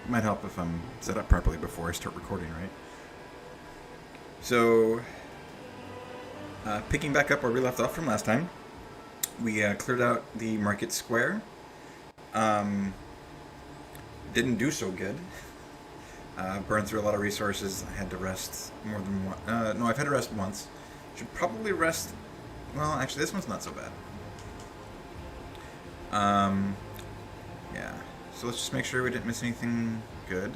Might help if I'm set up properly before I start recording, right? So, picking back up where we left off from last time, we cleared out the market square. Didn't do so good. Burned through a lot of resources. I had to rest more than one. No, I've had to rest once. Should probably rest. Well, actually, this one's not so bad. Yeah. So let's just make sure we didn't miss anything good.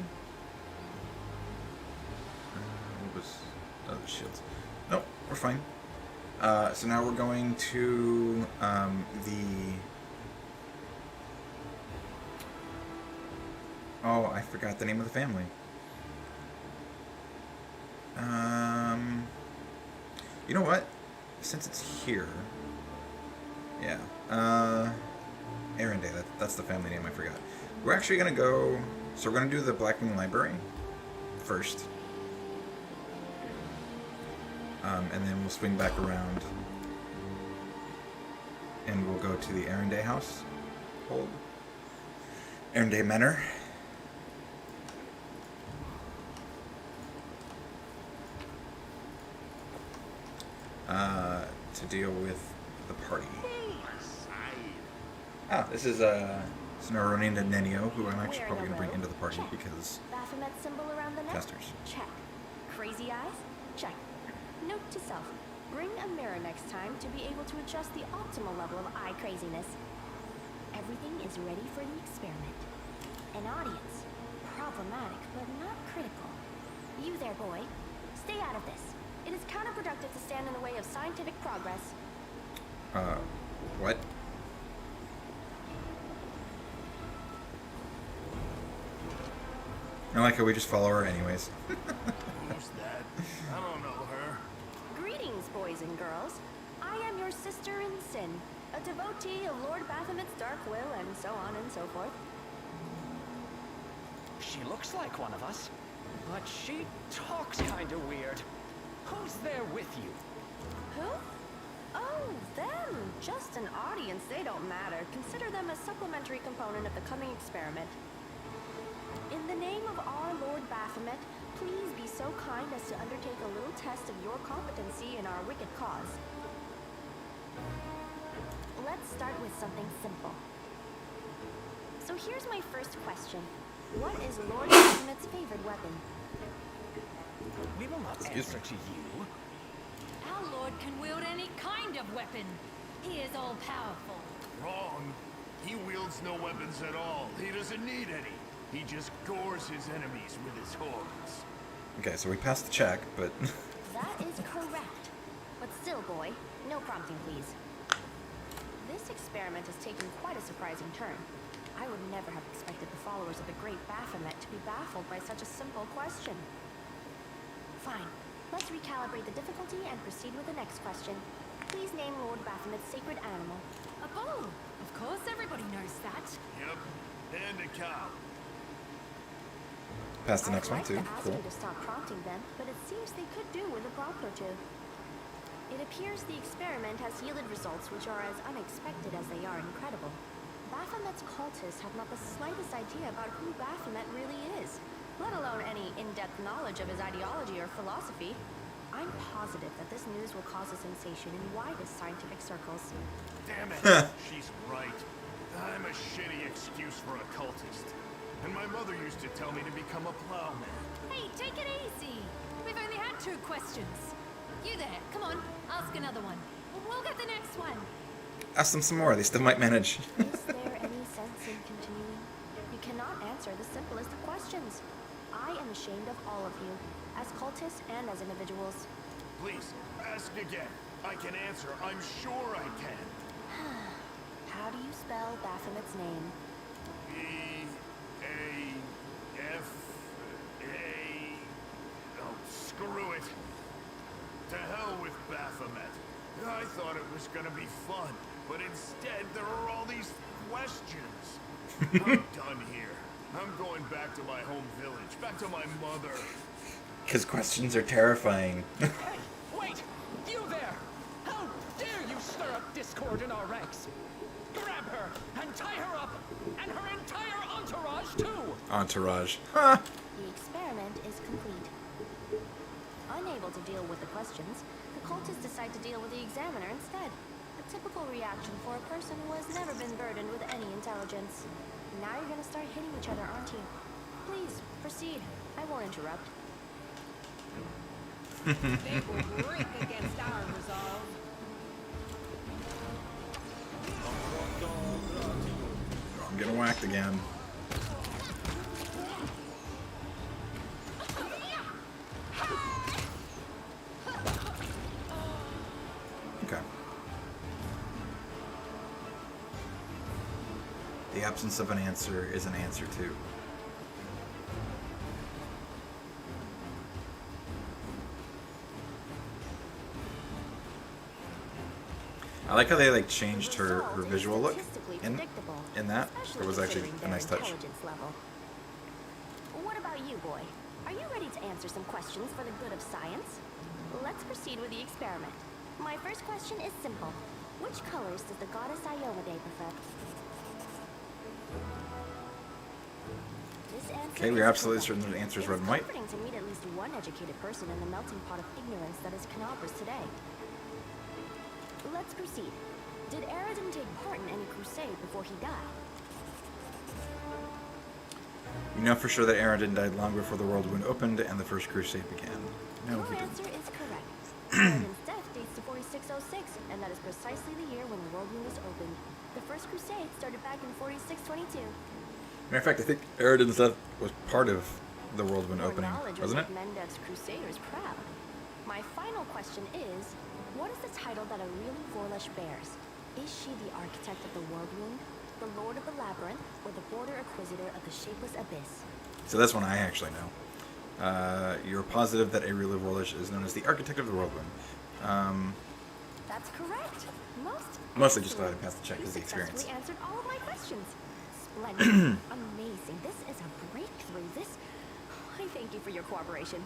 What was... Oh, the shields. Nope, we're fine. So now we're going to the... Oh, I forgot the name of the family. You know what? Since it's here... Yeah. Erinde, that's the family name I forgot. We're actually going to go... So we're going to do the Blackwing Library first. And then we'll swing back around. And we'll go to the Erinde house. Hold. Erinde Manor. To deal with the party. Ah, this is Snoronina Nenio, who I'm actually probably going to bring into the party because Baphomet symbol around the neck? casters. Check. Crazy eyes? Check. Note to self. Bring a mirror next time to be able to adjust the optimal level of eye craziness. Everything is ready for the experiment. An audience. Problematic, but not critical. You there, boy. Stay out of this. It is counterproductive to stand in the way of scientific progress. What? I like how we just follow her anyways. Who's that? I don't know her. Greetings, boys and girls. I am your sister in sin, a devotee of Lord Baphomet's dark will, and so on and so forth. She looks like one of us, but she talks kinda weird. Who's there with you? Who? Oh, them. Just an audience. They don't matter. Consider them a supplementary component of the coming experiment. In the name of our Lord Baphomet, please be so kind as to undertake a little test of your competency in our wicked cause. Let's start with something simple. So here's my first question. What is Lord Baphomet's favorite weapon? We will not answer to you. Our Lord can wield any kind of weapon. He is all-powerful. Wrong. He wields no weapons at all. He doesn't need any. He just gores his enemies with his horns. Okay, so we passed the check, but... That is correct. But still, boy, no prompting, please. This experiment has taken quite a surprising turn. I would never have expected the followers of the great Baphomet to be baffled by such a simple question. Fine. Let's recalibrate the difficulty and proceed with the next question. Please name Lord Baphomet's sacred animal. A bull. Of course, everybody knows that. Yep. And a cow. Passed the next one, too. I'd like to ask Cool. you to stop prompting them, but it seems they could do with a prompt or two. It appears the experiment has yielded results which are as unexpected as they are incredible. Baphomet's cultists have not the slightest idea about who Baphomet really is, let alone any in-depth knowledge of his ideology or philosophy. I'm positive that this news will cause a sensation in widest scientific circles. Damn it. She's right. I'm a shitty excuse for a cultist. And my mother used to tell me to become a plowman. Hey, take it easy. We've only had 2 questions. You there, come on, ask another one. We'll get the next one. Ask them some more, they still might manage. Is there any sense in continuing? You cannot answer the simplest of questions. I am ashamed of all of you, as cultists and as individuals. Please, ask again. I can answer. I'm sure I can. How do you spell Baphomet's name? B-A-F-A... Oh, screw it. To hell with Baphomet. I thought it was gonna be fun, but instead there are all these questions. I'm done here. I'm going back to my home village, back to my mother. Because questions are terrifying. Hey, wait! You there! How dare you stir up discord in our ranks? Grab her and tie her up, and her entire entourage too! entourage. Huh. The experiment is complete. Unable to deal with the questions, the cultists decide to deal with the examiner instead. A typical reaction for a person who has never been burdened with any intelligence. Now you're gonna start hitting each other, aren't you? Please, proceed. I won't interrupt. They will break against our resolve. I'm getting whacked again. Okay. The absence of an answer is an answer too. I like how they like changed her visual look in that. It was actually a nice touch. What about you, boy? Are you ready to answer some questions for the good of science? Let's proceed with the experiment. My first question is simple. Which colors does the goddess Iomade prefer? This answer Okay, we're is absolutely correct. certain the answer is It's red and white. comforting to meet at least one educated person in the melting pot of ignorance that is Canopus today. Let's proceed. Did Aradin take part in any crusade before he died? We know for sure that Aradin died long before the world wound opened and the first crusade began. No, Your he didn't. answer is correct. Aradin's death dates to 4606, and that is precisely the year when the world wound was opened. The first crusade started back in 4622. Matter of fact, I think Aradin's death was part of the world wound Your opening, knowledge wasn't it? would make Mendev's crusaders proud. My final question is, what is the title that Aurelie Vorlesh bears? Is she the architect of the world wound, the lord of the labyrinth, or the border acquisitor of the shapeless abyss? So that's one I actually know. You're positive that Aurelie Vorlesh is known as the architect of the world wound. That's correct. Mostly just glad I passed the check You as the experience. successfully answered all of my questions. Splendid. Amazing. This is a breakthrough. I thank you for your cooperation.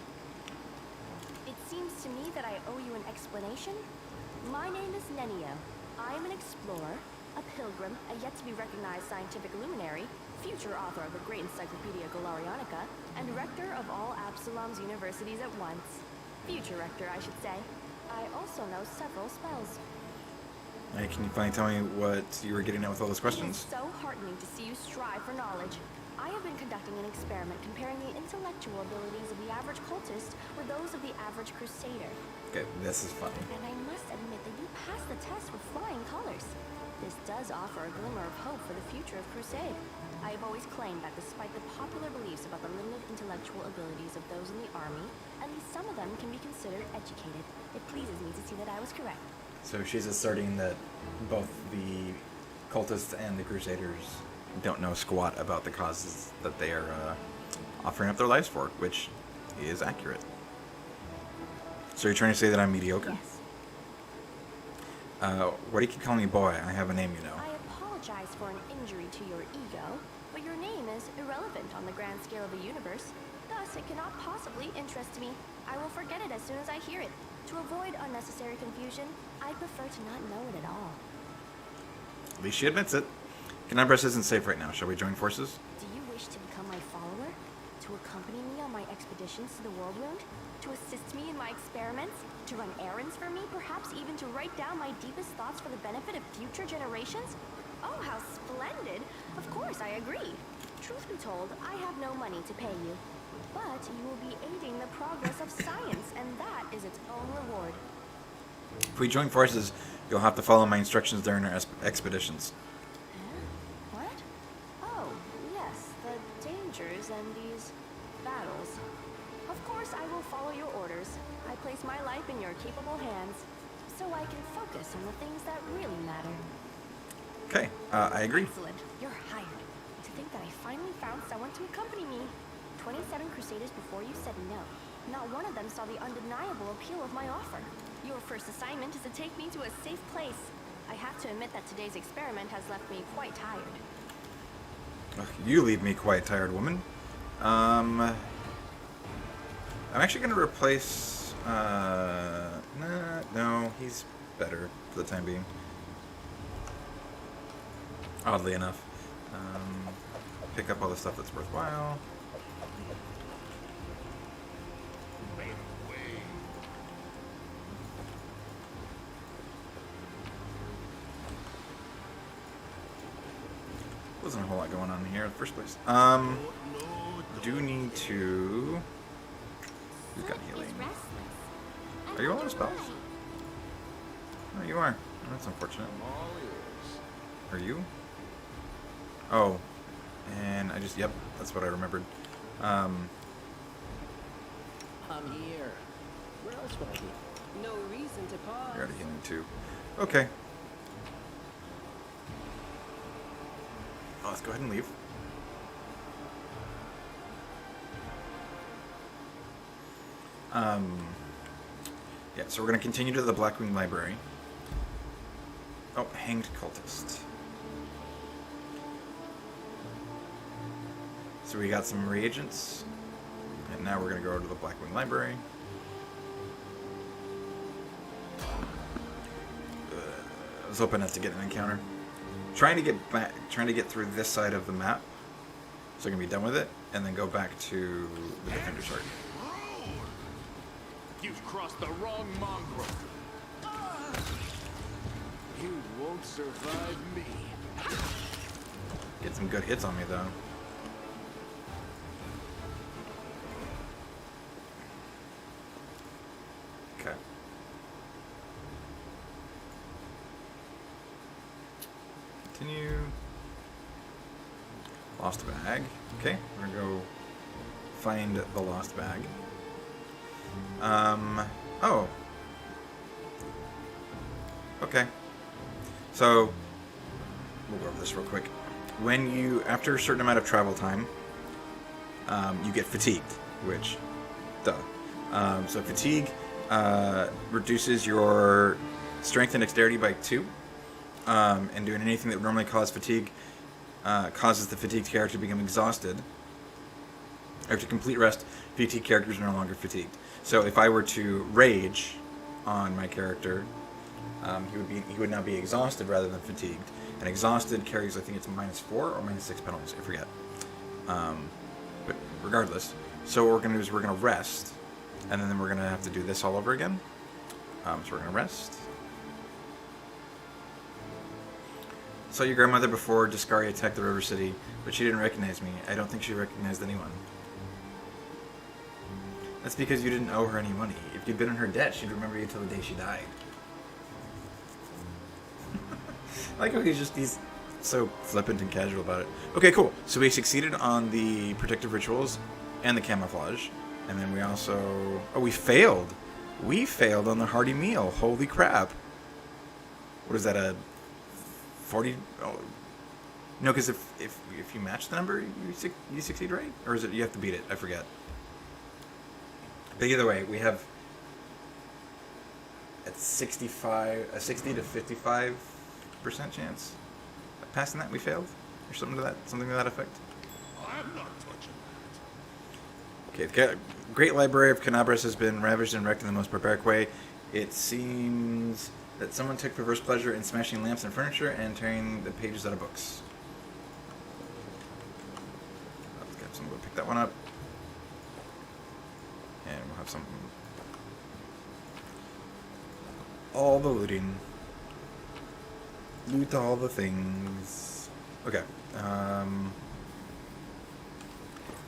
It seems to me that I owe you an explanation. My name is Nenio. I am an explorer, a pilgrim, a yet-to-be-recognized scientific luminary, future author of the great Encyclopedia Gallarionica, and rector of all Absalom's universities at once. Future rector, I should say. I also know several spells. Hey, can you finally tell me what you were getting at with all those It is questions? so heartening to see you strive for knowledge. I have been conducting an experiment comparing the intellectual abilities of the average cultist with those of the average crusader. Okay, this is funny. And I must admit that you passed the test with flying colors. This does offer a glimmer of hope for the future of Crusade. I have always claimed that despite the popular beliefs about the limited intellectual abilities of those in the army, at least some of them can be considered educated. It pleases me to see that I was correct. So she's asserting that both the cultists and the crusaders don't know squat about the causes that they are offering up their lives for, which is accurate. So you're trying to say that I'm mediocre? Yes. Why do you keep calling me boy? I have a name, you know. I apologize for an injury to your ego, but your name is irrelevant on the grand scale of the universe. Thus, it cannot possibly interest me. I will forget it as soon as I hear it. To avoid unnecessary confusion, I prefer to not know it at all. At least she admits it. Canabras isn't safe right now. Shall we join forces? Do you wish to become my follower? To accompany me on my expeditions to the world wound? To assist me in my experiments? To run errands for me? Perhaps even to write down my deepest thoughts for the benefit of future generations? Oh, how splendid! Of course, I agree. Truth be told, I have no money to pay you. But you will be aiding the progress of science, and that is its own reward. If we join forces, you'll have to follow my instructions during our expeditions. Huh? What? Oh, yes, the dangers and these battles. Of course, I will follow your orders. I place my life in your capable hands, so I can focus on the things that really matter. Okay, I agree. Excellent. You're hired. To think that I finally found someone to accompany me. 27 Crusaders before you said no. Not one of them saw the undeniable appeal of my offer. Your first assignment is to take me to a safe place. I have to admit that today's experiment has left me quite tired. Ugh, you leave me quite tired, woman. I'm actually going to replace... no, he's better for the time being. Oddly enough. pick up all the stuff that's worthwhile. Wasn't a whole lot going on here in the first place. Do need to... Who's got healing? Are you all out of spells? Oh, you are. Oh, that's unfortunate. Are you? Oh. And I just... Yep, that's what I remembered. I'm here. Where else would I be? No reason to pause. You're out of healing too. Okay. Oh, let's go ahead and leave. Yeah, so we're going to continue to the Blackwing Library. Oh, hanged cultist. So we got some reagents, and now we're going to go to the Blackwing Library. I was hoping not to get an encounter. Trying to get through this side of the map, so I can be done with it, and then go back to the Defender's Heart. You've crossed the wrong mongrel. You won't survive me. Get some good hits on me, though. Okay. Continue. Lost bag. Okay, we're gonna go find the lost bag. Oh. Okay. So, we'll go over this real quick. When you, after a certain amount of travel time, you get fatigued, which, duh. So fatigue reduces your strength and dexterity by 2. And doing anything that would normally cause fatigue causes the fatigued character to become exhausted. After complete rest, fatigued characters are no longer fatigued. So if I were to rage on my character, he would now be exhausted rather than fatigued. And exhausted carries, I think it's -4 or -6 penalties, I forget. But regardless, so what we're going to do is we're going to rest, and then we're going to have to do this all over again. So we're going to rest. Saw your grandmother before Discari attacked the River City, but she didn't recognize me. I don't think she recognized anyone. That's because you didn't owe her any money. If you'd been in her debt, she'd remember you till the day she died. I like how he's so flippant and casual about it. Okay, cool. So we succeeded on the protective rituals and the camouflage. And then we also... Oh, we failed. We failed on the hearty meal. Holy crap. What is that, a 40... Oh, no, because if you match the number, you succeed, right? Or is it you have to beat it? I forget. But either way, we have a 60 to 55% chance of passing that. We failed, or something to that effect. I'm not touching that. Okay, the Great Library of Canabras has been ravaged and wrecked in the most barbaric way. It seems that someone took perverse pleasure in smashing lamps and furniture and tearing the pages out of books. Let's get someone to pick that one up. And we'll have some... all the looting. Loot all the things. Okay. I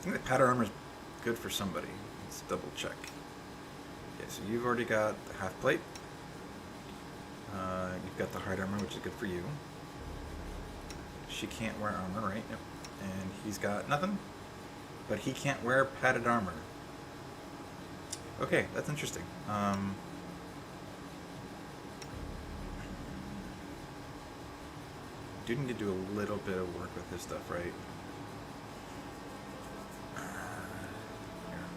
think the pattern armor is good for somebody. Let's double check. Okay, so you've already got the half plate. You've got the hide armor, which is good for you. She can't wear armor, right? Yep. And he's got nothing. But he can't wear padded armor. Okay, that's interesting. Do need to do a little bit of work with his stuff, right? Here.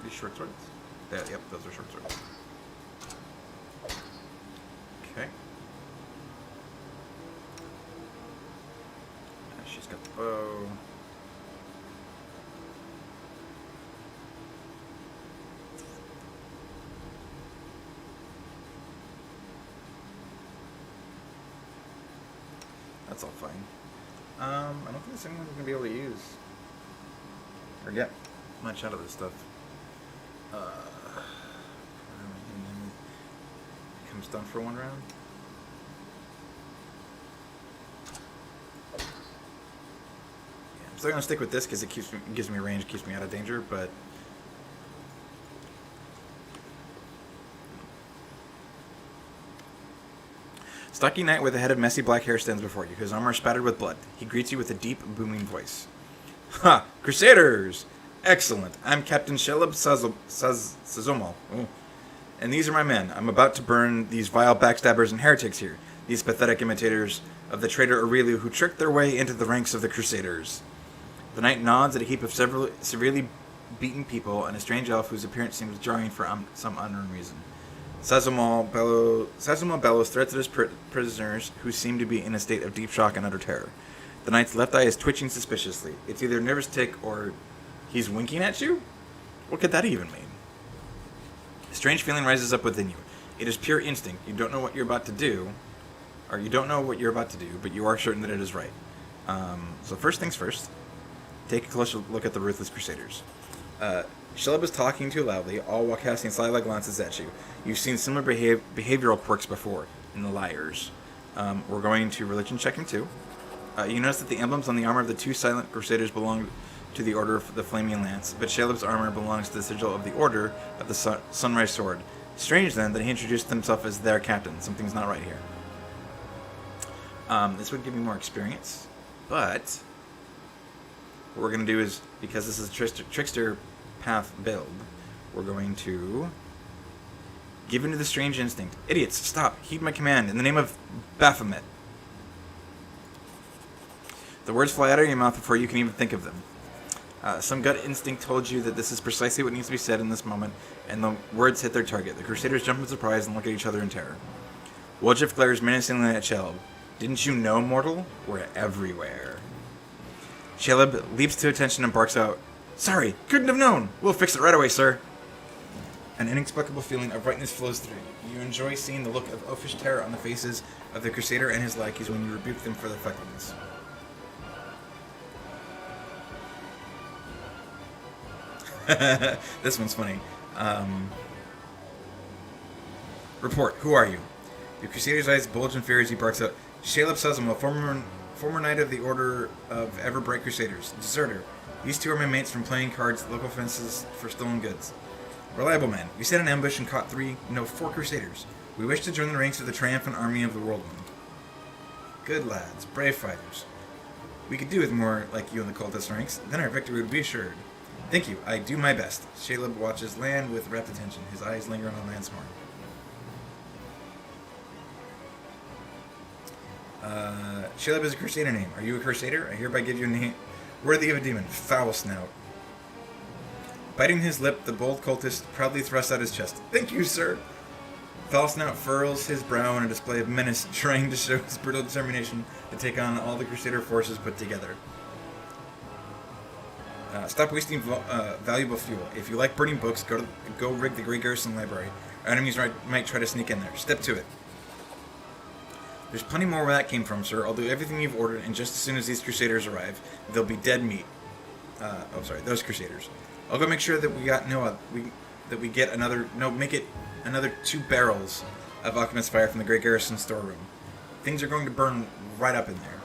These short swords? Yeah, yep, those are short swords. Okay. She's got the bow. that's all fine. I don't think this anyone's gonna be able to use or get much out of this stuff. Becomes done for one round. Yeah, I'm still gonna stick with this because it gives me range, keeps me out of danger, but. Stocky knight with a head of messy black hair stands before you, his armor spattered with blood. He greets you with a deep, booming voice. Ha! Crusaders! Excellent. I'm Captain Sheleb Sazomal. And these are my men. I'm about to burn these vile backstabbers and heretics here. These pathetic imitators of the traitor Aurelio who tricked their way into the ranks of the Crusaders. The knight nods at a heap of severely beaten people and a strange elf whose appearance seems jarring for some unknown reason. Sazomal bellows threats at his prisoners, who seem to be in a state of deep shock and utter terror. The knight's left eye is twitching suspiciously. It's either a nervous tick or he's winking at you? What could that even mean? A strange feeling rises up within you. It is pure instinct. You don't know what you're about to do, but you are certain that it is right. So first things first, take a closer look at the ruthless Crusaders. Sheleb is talking too loudly, all while casting sly-like glances at you. You've seen similar behavioral quirks before in the Liars. We're going to religion check him too. You notice that the emblems on the armor of the two silent Crusaders belong to the Order of the Flaming Lance, but Sheleb's armor belongs to the sigil of the Order of the Sunrise Sword. Strange, then, that he introduced himself as their captain. Something's not right here. This would give me more experience, but what we're going to do is, because this is a trickster path build, we're going to give into the strange instinct. Idiots, stop. Heed my command in the name of Baphomet. The words fly out of your mouth before you can even think of them. Some gut instinct told you that this is precisely what needs to be said in this moment, and the words hit their target. The Crusaders jump in surprise and look at each other in terror. Woljif glares menacingly at Sheleb. Didn't you know, mortal? We're everywhere. Sheleb leaps to attention and barks out, "Sorry, couldn't have known. We'll fix it right away, sir." An inexplicable feeling of rightness flows through you. You enjoy seeing the look of oafish terror on the faces of the Crusader and his lackeys when you rebuke them for their fecklessness. This one's funny. Report, who are you? The Crusader's eyes bulge in fear as he barks out, "Sheleb Sazomal, former knight of the Order of Everbright Crusaders. Deserter. These two are my mates from playing cards at local fences for stolen goods. Reliable men. We set an ambush and caught 4 Crusaders. We wish to join the ranks of the triumphant army of the Whirlwind. Good lads, brave fighters. We could do with more like you in the cultist ranks, then our victory would be assured. Thank you, I do my best." Sheleb watches land with rapt attention, his eyes lingering on Lansmore. Sheleb is a Crusader name. Are you a Crusader? I hereby give you a name worthy of a demon. Foul snout. Biting his lip, the bold cultist proudly thrusts out his chest. Thank you, sir. Foul snout furrows his brow in a display of menace, trying to show his brutal determination to take on all the Crusader forces put together. Stop wasting valuable fuel. If you like burning books, go rig the Great Garrison Library. Our enemies might try to sneak in there. Step to it. There's plenty more where that came from, sir. I'll do everything you've ordered, and just as soon as these Crusaders arrive, they'll be dead meat. Those Crusaders. I'll go make sure that make it another 2 barrels of alchemist fire from the Great Garrison storeroom. Things are going to burn right up in there.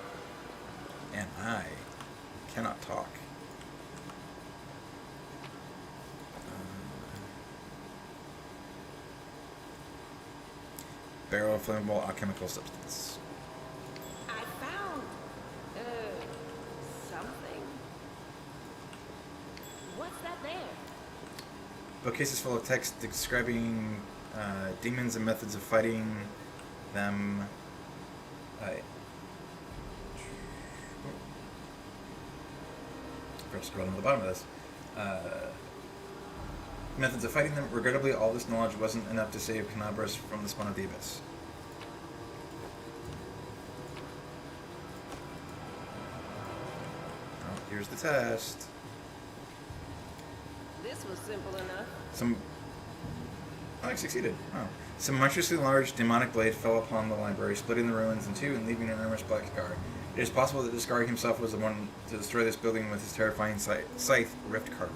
And I cannot talk. Barrel of flammable alchemical substance. I found something. What's that there? Bookcase is full of text describing demons and methods of fighting them. First, scroll to the bottom of this. Methods of fighting them. Regrettably, all this knowledge wasn't enough to save Canabras from the spawn of the Abyss. Oh, here's the test. This was simple enough. I succeeded. Oh. Some monstrously large demonic blade fell upon the library, splitting the ruins in two and leaving an enormous black scar. It is possible that this Skari himself was the one to destroy this building with his terrifying scythe, Rift Carver.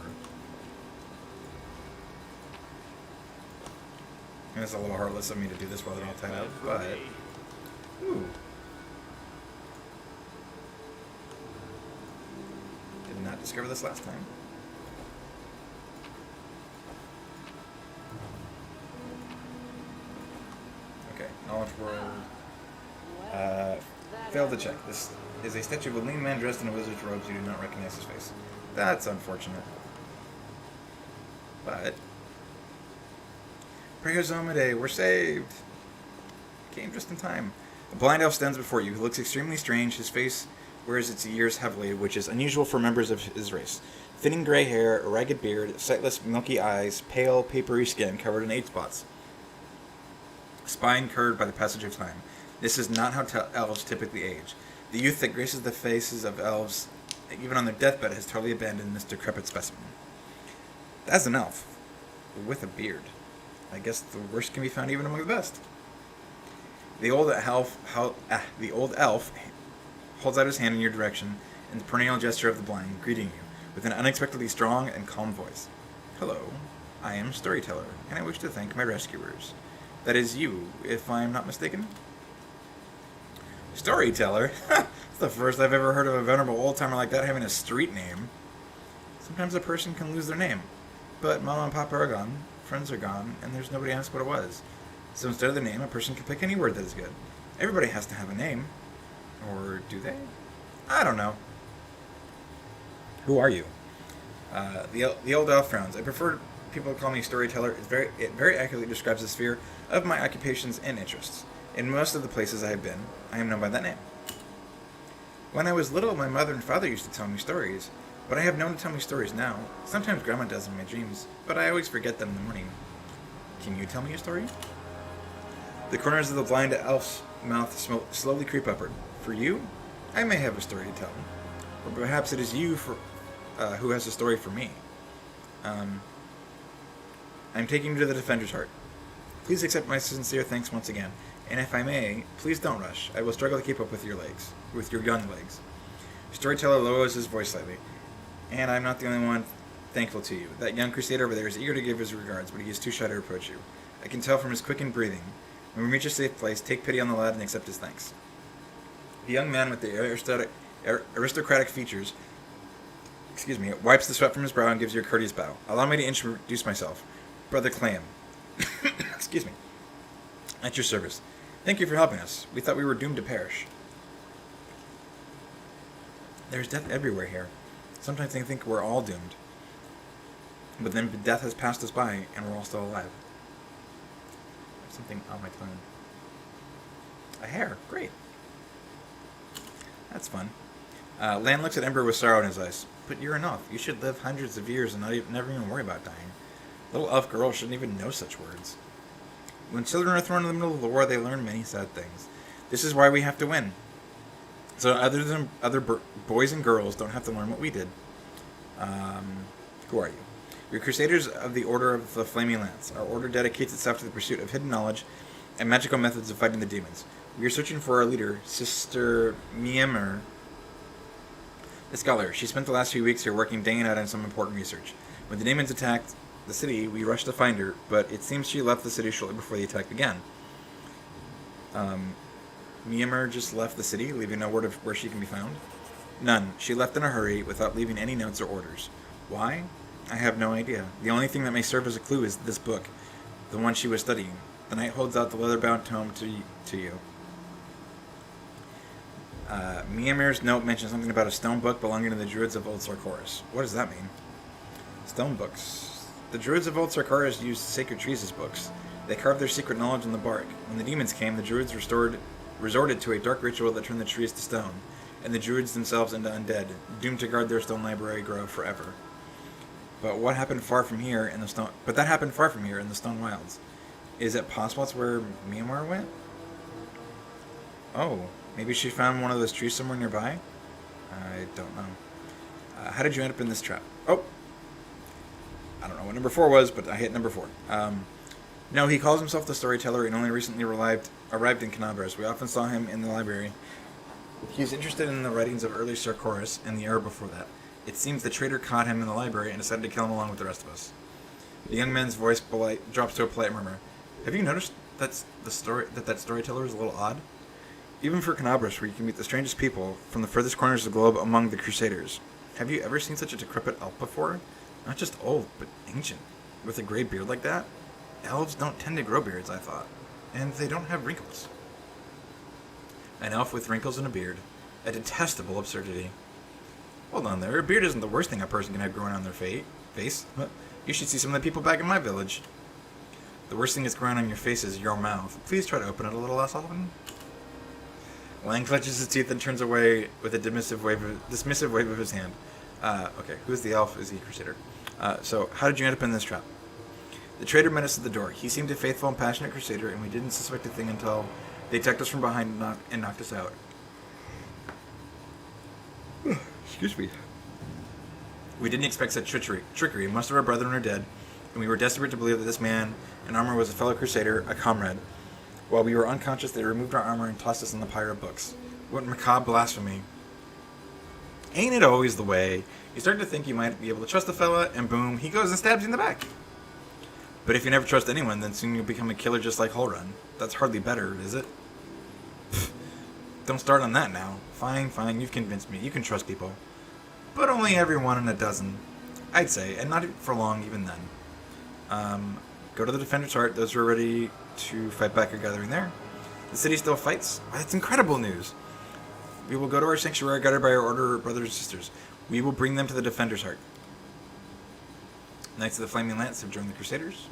And it's a little heartless of me to do this while they're all tied up, but... Ooh. Did not discover this last time. Okay, knowledge world. Failed to check. This is a statue of a lean man dressed in a wizard's robes. You do not recognize his face. That's unfortunate. But... Prayers Omade, we're saved! Came just in time. A blind elf stands before you. He looks extremely strange. His face wears its years heavily, which is unusual for members of his race. Thinning gray hair, a ragged beard, sightless, milky eyes, pale, papery skin covered in 8 spots. Spine curved by the passage of time. This is not how elves typically age. The youth that graces the faces of elves, even on their deathbed, has totally abandoned this decrepit specimen. That's an elf, with a beard. I guess the worst can be found even among the best. The old elf holds out his hand in your direction in the perennial gesture of the blind, greeting you with an unexpectedly strong and calm voice. Hello, I am Storyteller, and I wish to thank my rescuers. That is you, if I am not mistaken. Storyteller? It's the first I've ever heard of a venerable old-timer like that having a street name. Sometimes a person can lose their name, but Mama and Papa are gone, friends are gone, and there's nobody to ask what it was. So instead of the name, a person can pick any word that is good. Everybody has to have a name. Or do they? I don't know. Who are you? The old elf frowns. I prefer people to call me Storyteller. It very accurately describes the sphere of my occupations and interests. In most of the places I have been, I am known by that name. When I was little, my mother and father used to tell me stories, but I have no one to tell me stories now. Sometimes Grandma does in my dreams, but I always forget them in the morning. Can you tell me a story? The corners of the blind elf's mouth slowly creep upward. For you, I may have a story to tell. Or perhaps it is you who has a story for me. I'm taking you to the Defender's Heart. Please accept my sincere thanks once again. And if I may, please don't rush. I will struggle to keep up with your young legs. Storyteller lowers his voice slightly. And I'm not the only one thankful to you. That young Crusader over there is eager to give his regards, but he is too shy to approach you. I can tell from his quickened breathing. When we reach a safe place, take pity on the lad and accept his thanks. The young man with the aristocratic features, wipes the sweat from his brow and gives you a courteous bow. Allow me to introduce myself. Brother Clam. Excuse me. At your service. Thank you for helping us. We thought we were doomed to perish. There's death everywhere here. Sometimes I think we're all doomed. But then death has passed us by, and we're all still alive. There's something on my tongue. A hair. Great. That's fun. Lan looks at Ember with sorrow in his eyes. But you're an elf. You should live hundreds of years and never even worry about dying. Little elf girls shouldn't even know such words. When children are thrown in the middle of the war, they learn many sad things. This is why we have to win. So other boys and girls don't have to learn what we did. Who are you? You're Crusaders of the Order of the Flaming Lance. Our order dedicates itself to the pursuit of hidden knowledge and magical methods of fighting the demons. We are searching for our leader, Sister Miemer, the scholar. She spent the last few weeks here working day and night on some important research. When the demons attacked the city, we rushed to find her, but it seems she left the city shortly before the attack began. Miemer just left the city, leaving no word of where she can be found? None. She left in a hurry, without leaving any notes or orders. Why? I have no idea. The only thing that may serve as a clue is this book, the one she was studying. The knight holds out the leather-bound tome to you. Miemer's note mentions something about a stone book belonging to the Druids of Old Sarkoris. What does that mean? Stone books. The Druids of Old Sarkoris used sacred trees as books. They carved their secret knowledge in the bark. When the demons came, the Druids resorted to a dark ritual that turned the trees to stone, and the Druids themselves into undead, doomed to guard their stone library grove forever. But that happened far from here in the Stone Wilds. Is it possible it's where Myanmar went? Oh, maybe she found one of those trees somewhere nearby? I don't know. How did you end up in this trap? Oh! I don't know what number 4 was, but I hit number 4. No, he calls himself the Storyteller and only recently arrived in Canabras. We often saw him in the library He was interested in the writings of early Sarkoris and the era before that. It seems the traitor caught him in the library and decided to kill him along with the rest of us. The young man's voice drops to a polite murmur. Have you noticed that storyteller is a little odd? Even for Canabras, where you can meet the strangest people from the furthest corners of the globe among the Crusaders. Have you ever seen such a decrepit elf before? Not just old, but ancient. With a gray beard like that? Elves don't tend to grow beards, I thought. And they don't have wrinkles. An elf with wrinkles and a beard. A detestable absurdity. Hold on there, a beard isn't the worst thing a person can have growing on their face. You should see some of the people back in my village. The worst thing that's growing on your face is your mouth. Please try to open it a little less often. Lang clutches his teeth and turns away with a dismissive wave of his hand. Okay, who's the elf? Is he a Crusader? So, how did you end up in this trap? The traitor met us at the door. He seemed a faithful and passionate Crusader, and we didn't suspect a thing until they attacked us from behind and knocked us out. Excuse me. We didn't expect such trickery. Most of our brethren are dead, and we were desperate to believe that this man in armor was a fellow Crusader, a comrade. While we were unconscious, they removed our armor and tossed us in the pyre of books. What macabre blasphemy. Ain't it always the way? You start to think you might be able to trust a fella, and boom, he goes and stabs you in the back. But if you never trust anyone, then soon you'll become a killer just like Hullrun. That's hardly better, is it? Don't start on that now. Fine, you've convinced me. You can trust people. But only every 1 in a dozen. I'd say, and not for long even then. Go to the Defender's Heart. Those who are ready to fight back are gathering there. The city still fights? That's incredible news. We will go to our sanctuary guarded by our order of brothers and sisters. We will bring them to the Defender's Heart. Knights of the Flaming Lance have joined the Crusaders.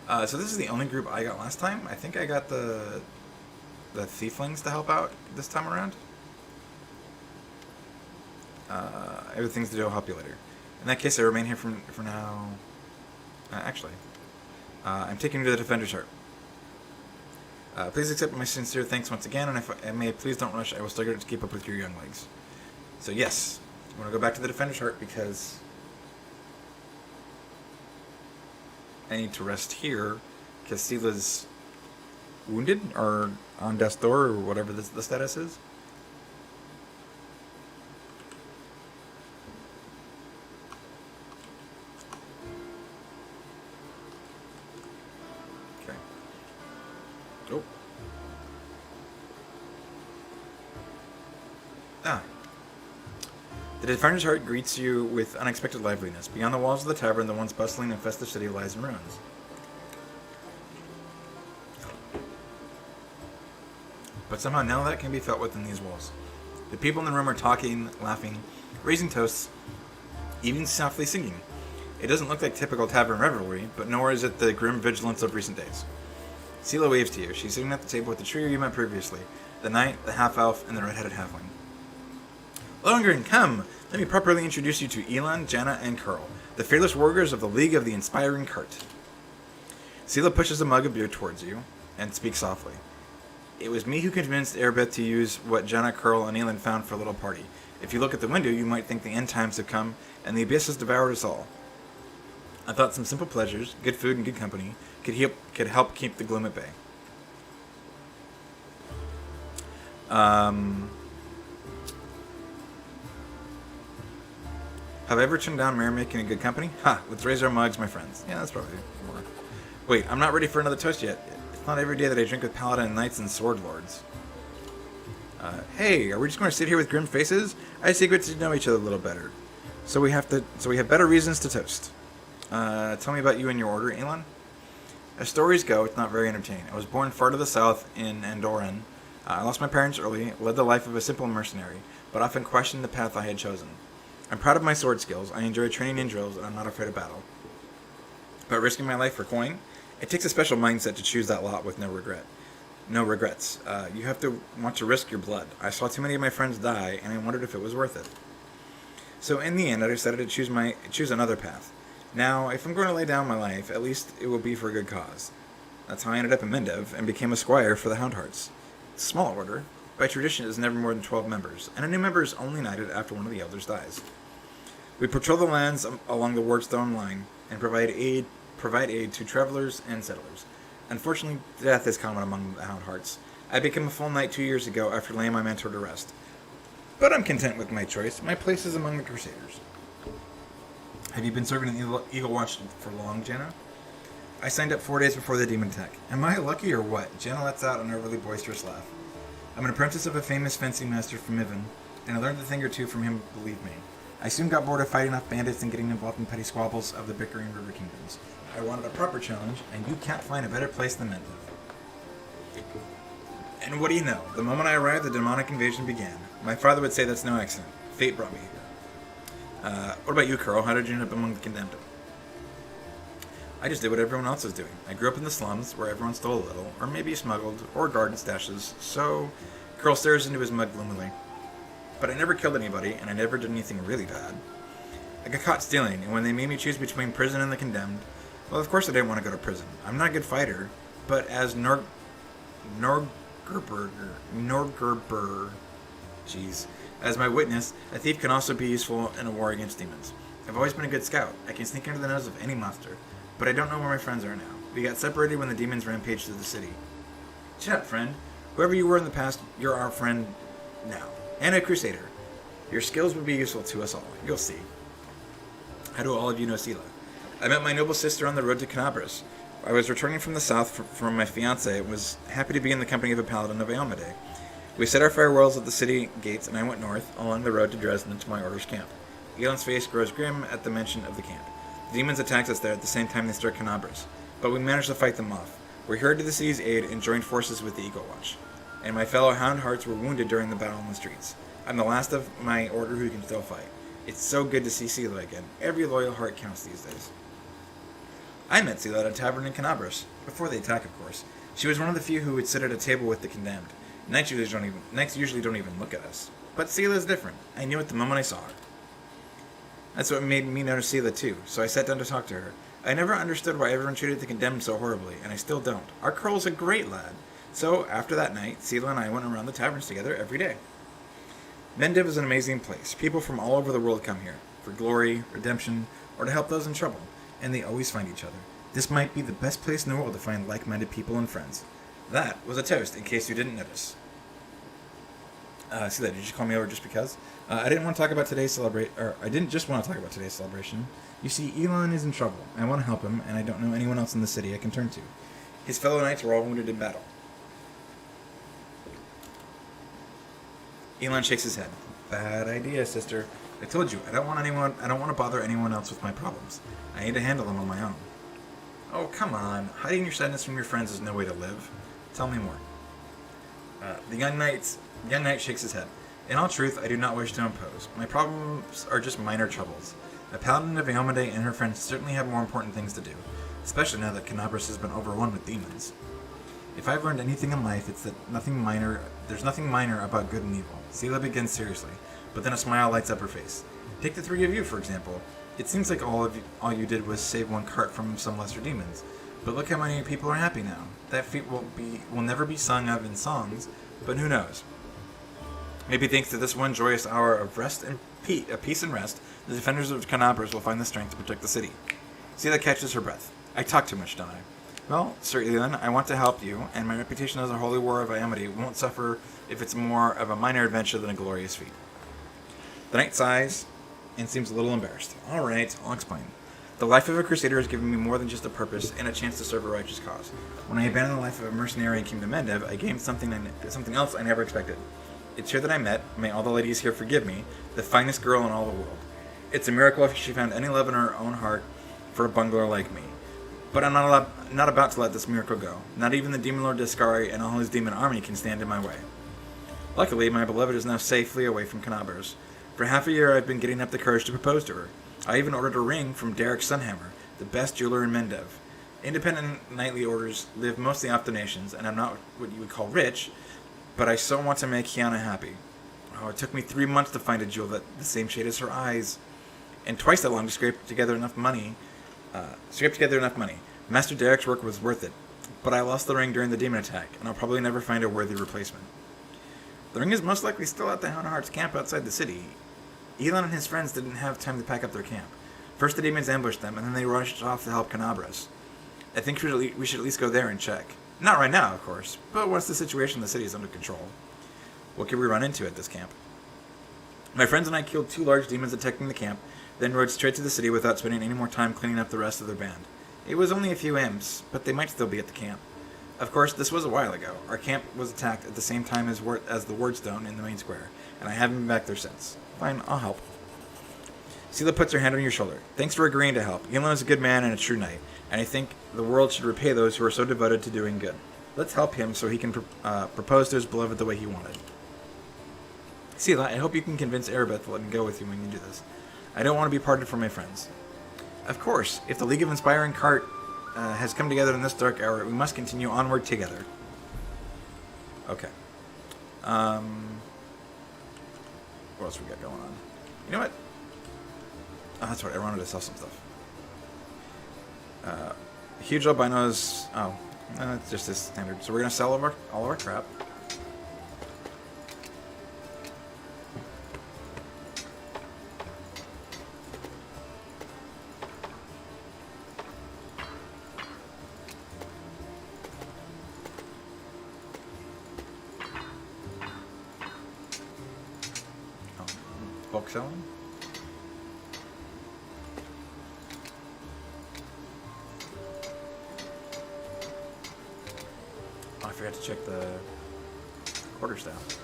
So this is the only group I got last time. I think I got the Thieflings to help out this time around. I have things to do. I'll help you later. In that case, I remain here for now. I'm taking you to the Defender's Heart. Please accept my sincere thanks once again, and if I may, please don't rush. I will struggle to keep up with your young legs. So yes, I want to go back to the Defender's Heart because I need to rest here because Sila's wounded or on death's door or whatever the status is. Okay. Oh. The Defender's Heart greets you with unexpected liveliness. Beyond the walls of the tavern, the once bustling and festive city lies in ruins. But somehow none of that can be felt within these walls. The people in the room are talking, laughing, raising toasts, even softly singing. It doesn't look like typical tavern revelry, but nor is it the grim vigilance of recent days. Sela waves to you. She's sitting at the table with the trio you met previously, the knight, the half-elf, and the red-headed halfling. Lohengrin, come! Let me properly introduce you to Elan, Janna, and Curl, the fearless warriors of the League of the Inspiring Cart. Sela pushes a mug of beer towards you and speaks softly. It was me who convinced Erebeth to use what Janna, Curl, and Elan found for a little party. If you look at the window, you might think the end times have come, and the abyss has devoured us all. I thought some simple pleasures, good food and good company, could help keep the gloom at bay. Have I ever turned down merrymaking and good company? Ha! Let's raise our mugs, my friends. Yeah, that's probably more. Wait, I'm not ready for another toast yet. It's not every day that I drink with paladin knights and sword lords. Hey, are we just going to sit here with grim faces? I say good to know each other a little better. So we have better reasons to toast. Tell me about you and your order, Elon. As stories go, it's not very entertaining. I was born far to the south in Andoran. I lost my parents early, led the life of a simple mercenary, but often questioned the path I had chosen. I'm proud of my sword skills, I enjoy training in drills, and I'm not afraid of battle. But risking my life for coin? It takes a special mindset to choose that lot with no regrets. You have to want to risk your blood. I saw too many of my friends die, and I wondered if it was worth it. So in the end, I decided to choose another path. Now, if I'm going to lay down my life, at least it will be for a good cause. That's how I ended up in Mendev, and became a squire for the Houndhearts. It's a small order. By tradition, it is never more than 12 members, and a new member is only knighted after one of the elders dies. We patrol the lands along the Wardstone line, and provide aid to travelers and settlers. Unfortunately, death is common among the Houndhearts. I became a full knight 2 years ago after laying my mentor to rest. But I'm content with my choice. My place is among the Crusaders. Have you been serving in Eagle Watch for long, Jenna? I signed up 4 days before the demon attack. Am I lucky or what? Jenna lets out an overly boisterous laugh. I'm an apprentice of a famous fencing master from Ivan, and I learned a thing or two from him, believe me. I soon got bored of fighting off bandits and getting involved in petty squabbles of the bickering river kingdoms. I wanted a proper challenge, and you can't find a better place than Mendiv. And what do you know? The moment I arrived, the demonic invasion began. My father would say that's no accident. Fate brought me here. What about you, Carl? How did you end up among the condemned? I just did what everyone else was doing. I grew up in the slums, where everyone stole a little, or maybe smuggled, or guarded stashes, so... Carl stares into his mug gloomily. But I never killed anybody, and I never did anything really bad. I got caught stealing, and when they made me choose between prison and the condemned, well, of course I didn't want to go to prison. I'm not a good fighter, but as Norgerber, as my witness, a thief can also be useful in a war against demons. I've always been a good scout. I can sneak under the nose of any monster, but I don't know where my friends are now. We got separated when the demons rampaged through the city. Shut up, friend. Whoever you were in the past, you're our friend now. And a Crusader. Your skills would be useful to us all. You'll see. How do all of you know Sela? I met my noble sister on the road to Canabras. I was returning from the south from my fiancé and was happy to be in the company of a paladin of Aomade. We said our farewells at the city gates, and I went north, along the road to Dresden, to my order's camp. Elon's face grows grim at the mention of the camp. The demons attacked us there at the same time they struck Canabras, but we managed to fight them off. We hurried to the city's aid and joined forces with the Eagle Watch, and my fellow Hound Hearts were wounded during the battle in the streets. I'm the last of my order who can still fight. It's so good to see Sela again. Every loyal heart counts these days. I met Sela at a tavern in Canabras, before the attack, of course. She was one of the few who would sit at a table with the condemned. Knights usually don't even look at us. But Sela's different. I knew it the moment I saw her. That's what made me notice Sela too, so I sat down to talk to her. I never understood why everyone treated the condemned so horribly, and I still don't. Our Carl's a great lad. So, after that night, Sela and I went around the taverns together every day. Mendiv is an amazing place. People from all over the world come here, for glory, redemption, or to help those in trouble, and they always find each other. This might be the best place in the world to find like-minded people and friends. That was a toast, in case you didn't notice. Sela, did you call me over just because? I didn't want to talk about today's I didn't just want to talk about today's celebration. You see, Elon is in trouble. I want to help him, and I don't know anyone else in the city I can turn to. His fellow knights were all wounded in battle. Elon shakes his head. Bad idea, sister. I told you, I don't want to bother anyone else with my problems. I need to handle them on my own. Oh, come on. Hiding your sadness from your friends is no way to live. Tell me more. The young knight shakes his head. In all truth, I do not wish to impose. My problems are just minor troubles. A paladin of Aomade and her friends certainly have more important things to do, especially now that Canabras has been overrun with demons. If I've learned anything in life, it's that there's nothing minor about good and evil. Sela begins seriously, but then a smile lights up her face. Take the three of you, for example. It seems like all you did was save one cart from some lesser demons. But look how many people are happy now. That feat will never be sung of in songs, but who knows? Maybe thanks to this one joyous hour of rest and peace and rest, the defenders of Canabras will find the strength to protect the city. Sela catches her breath. I talk too much, don't I? Well, Sir Elon, I want to help you, and my reputation as a holy warrior of Aomade won't suffer if it's more of a minor adventure than a glorious feat. The knight sighs and seems a little embarrassed. All right, I'll explain. The life of a Crusader has given me more than just a purpose and a chance to serve a righteous cause. When I abandoned the life of a mercenary and came to Mendiv, I gained something else I never expected. It's here that I met, may all the ladies here forgive me, the finest girl in all the world. It's a miracle if she found any love in her own heart for a bungler like me. But I'm not about to let this miracle go. Not even the Demon Lord Descari and all his demon army can stand in my way. Luckily, my beloved is now safely away from Canabras. For half a year, I've been getting up the courage to propose to her. I even ordered a ring from Derek Sunhammer, the best jeweler in Mendiv. Independent knightly orders live mostly off donations, and I'm not what you would call rich, but I so want to make Kiana happy. Oh, it took me 3 months to find a jewel that the same shade as her eyes, and twice that long to scrape together enough money. Master Derek's work was worth it, but I lost the ring during the demon attack, and I'll probably never find a worthy replacement. The ring is most likely still at the Hound Heart's camp outside the city. Elon and his friends didn't have time to pack up their camp. First the demons ambushed them, and then they rushed off to help Canabras. I think we should at least go there and check. Not right now, of course, but once the situation in the city is under control. What could we run into at this camp? My friends and I killed 2 large demons attacking the camp, then rode straight to the city without spending any more time cleaning up the rest of their band. It was only a few imps, but they might still be at the camp. Of course, this was a while ago. Our camp was attacked at the same time as the Wardstone in the main square, and I haven't been back there since. Fine, I'll help. Sela puts her hand on your shoulder. Thanks for agreeing to help. Yulon is a good man and a true knight, and I think the world should repay those who are so devoted to doing good. Let's help him so he can propose to his beloved the way he wanted. Sela, I hope you can convince Erebeth to let me go with you when you do this. I don't want to be parted from my friends. Of course, if the League of Inspiring Cart has come together in this dark hour, we must continue onward together. Okay. What else we got going on? You know what? Oh, that's right. I wanted to sell some stuff. Huge albinos. Oh, it's just this standard. So we're gonna sell all of our crap. Bulk selling. Oh, I forgot to check the quarterstaff.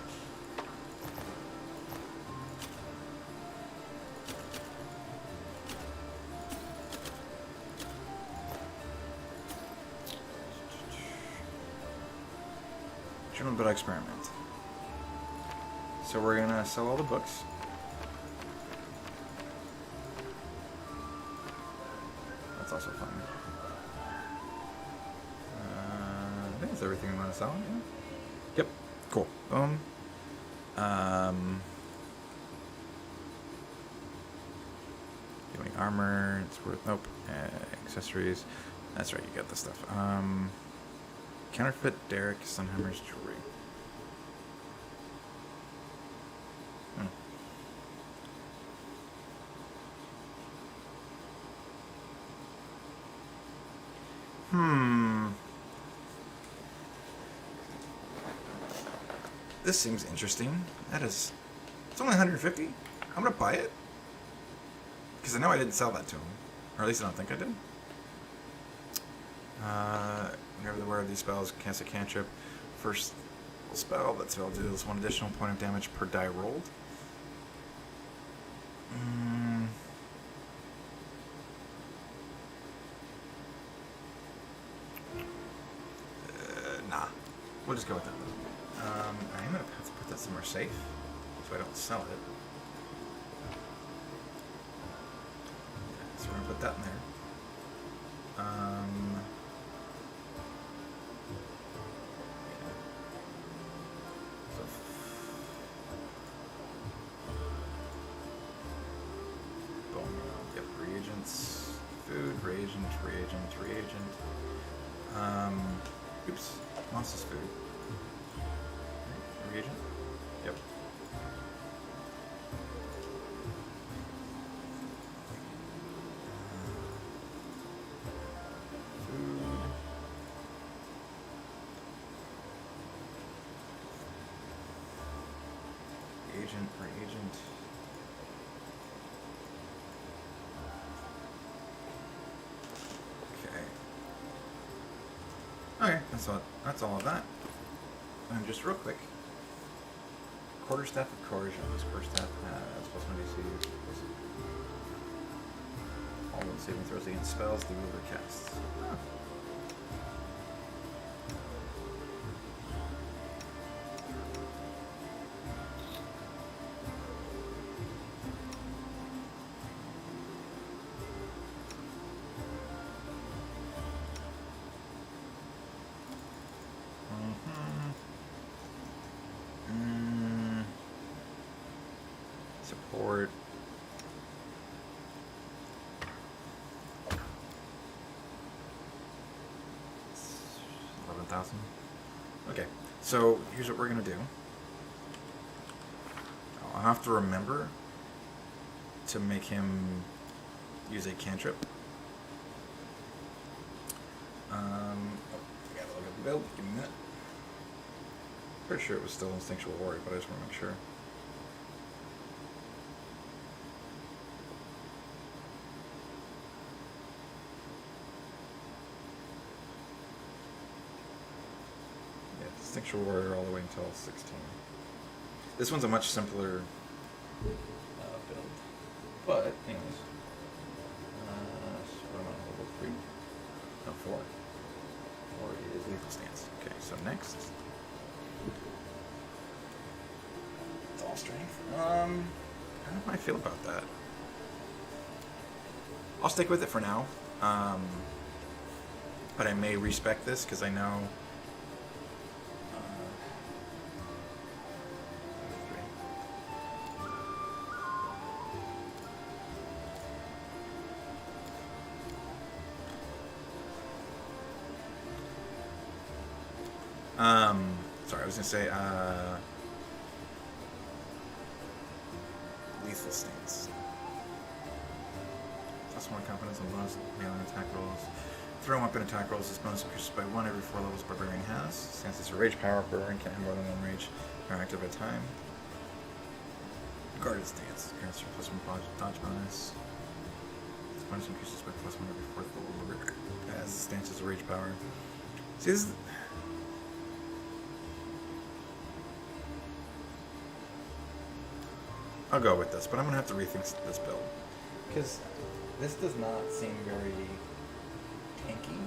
Journal Book Experiment. So we're gonna sell all the books. That's also fun. I think that's everything we want to sell. Yeah? Yep. Cool. Boom. Doing armor. It's worth. Nope. Accessories. That's right. You got this stuff. Counterfeit Derek Sunhammer's jewelry. This seems interesting. That is... It's only 150. I'm gonna buy it. Because I know I didn't sell that to him. Or at least I don't think I did. Whenever the wearer of these spells casts a cantrip, first spell that spell deals 1 additional point of damage per die rolled. Nah. We'll just go with that though. I'm gonna have to put that somewhere safe so I don't sell it. So we're gonna put that in there. So boom. Yep. Reagents, food, reagent. Oops. Monster's food. Reagent? Yep. Food. Reagent. Okay, that's all of that. And just real quick. Quarterstaff of Coercion. This quarterstaff has +1 DC. All the saving throws against spells the wielder casts. Oh. Support. $11,000. Okay, so here's what we're gonna do. I'll have to remember to make him use a cantrip. Oh, I gotta look at the build. Pretty sure it was still Instinctual Warrior, but I just want to make sure. Yeah, Instinctual Warrior all the way until 16. This one's a much simpler build. But, anyways. So what am I on level 3? No, 4. 4 is lethal stance. Okay, so next. It's all strength. I don't know how I feel about that. I'll stick with it for now. But I may respec this because I know. Sorry, I was gonna say, lethal stance. Plus 1 confidence on bonus melee attack rolls. Throw weapon attack rolls. This bonus increases by 1 every 4 levels Barbarian has. Stance is a rage power. Barbarian can't have more than 1 rage power active at a time. Guarded stance. Grants plus 1 dodge bonus. This bonus increases by plus 1 every 4th level. As stance is a rage power. See, this is. I'll go with this, but I'm going to have to rethink this build. Because this does not seem very tanky,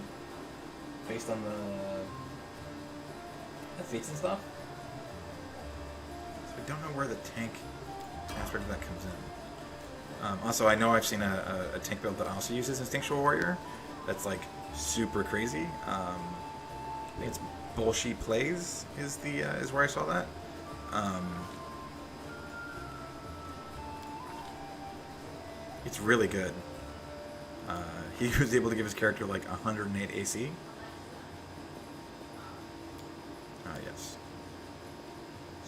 based on the feats and stuff. So I don't know where the tank aspect of that comes in. Also, I know I've seen a tank build that also uses Instinctual Warrior. That's like super crazy. I think it's Bullshit Plays is where I saw that. It's really good. He was able to give his character like 108 AC. Yes.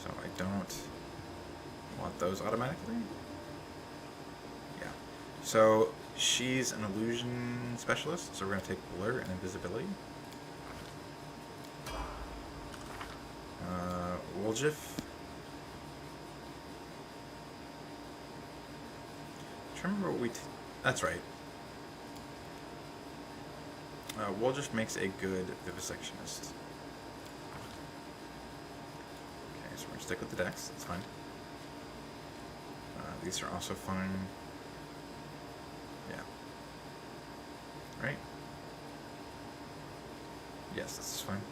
So I don't want those automatically. Yeah. So she's an illusion specialist, so we're going to take Blur and Invisibility. Woljif. Remember what that's right. Woljif makes a good vivisectionist. Okay, so we're gonna stick with the dex. That's fine. These are also fine. Yeah. Right? Yes, this is fine.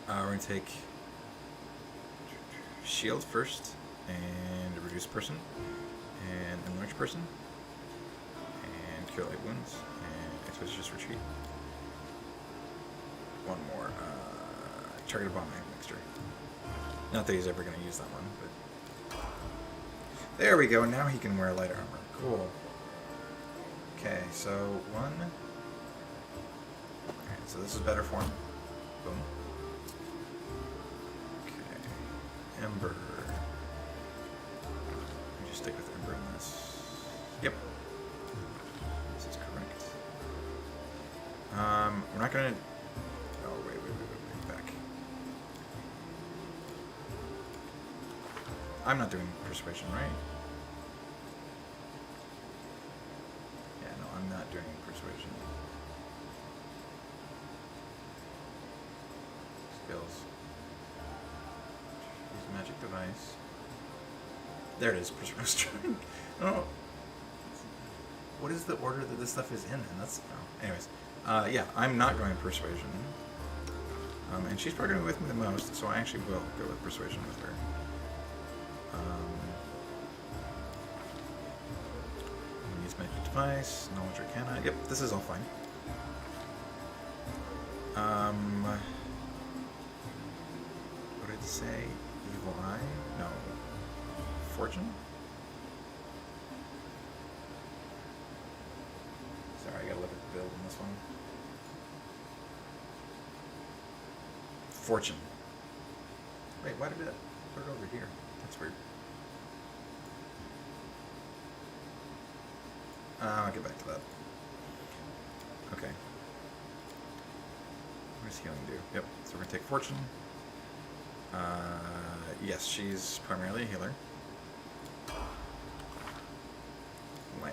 We're gonna take shield first and reduce person. And enlarge person, and cure light wounds, and expeditious retreat. One more, targeted bomb mixture. Not that he's ever going to use that one, but there we go. Now he can wear light armor. Cool. Okay, so 1. Alright, so this is better for him. Boom. Okay, Ember. Stick with Ember in this. Yep. This is correct. We're not gonna. Oh, wait, back. I'm not doing persuasion, right? Yeah, no, I'm not doing persuasion. Skills. Use magic device. There it is, persuasion. Oh, what is the order that this stuff is in? And that's anyways. Yeah, I'm not going persuasion. And she's probably going to be with me the most, so I actually will go with persuasion with her. Use magic device, knowledge arcana. Yep, this is all fine. What did it say? Evil eye? No. Fortune? Sorry, I gotta look at the build on this one. Fortune. Wait, why did it put it over here? That's weird. I'll get back to that. Okay. What does healing do? Yep, so we're gonna take Fortune. Yes, she's primarily a healer. Lan.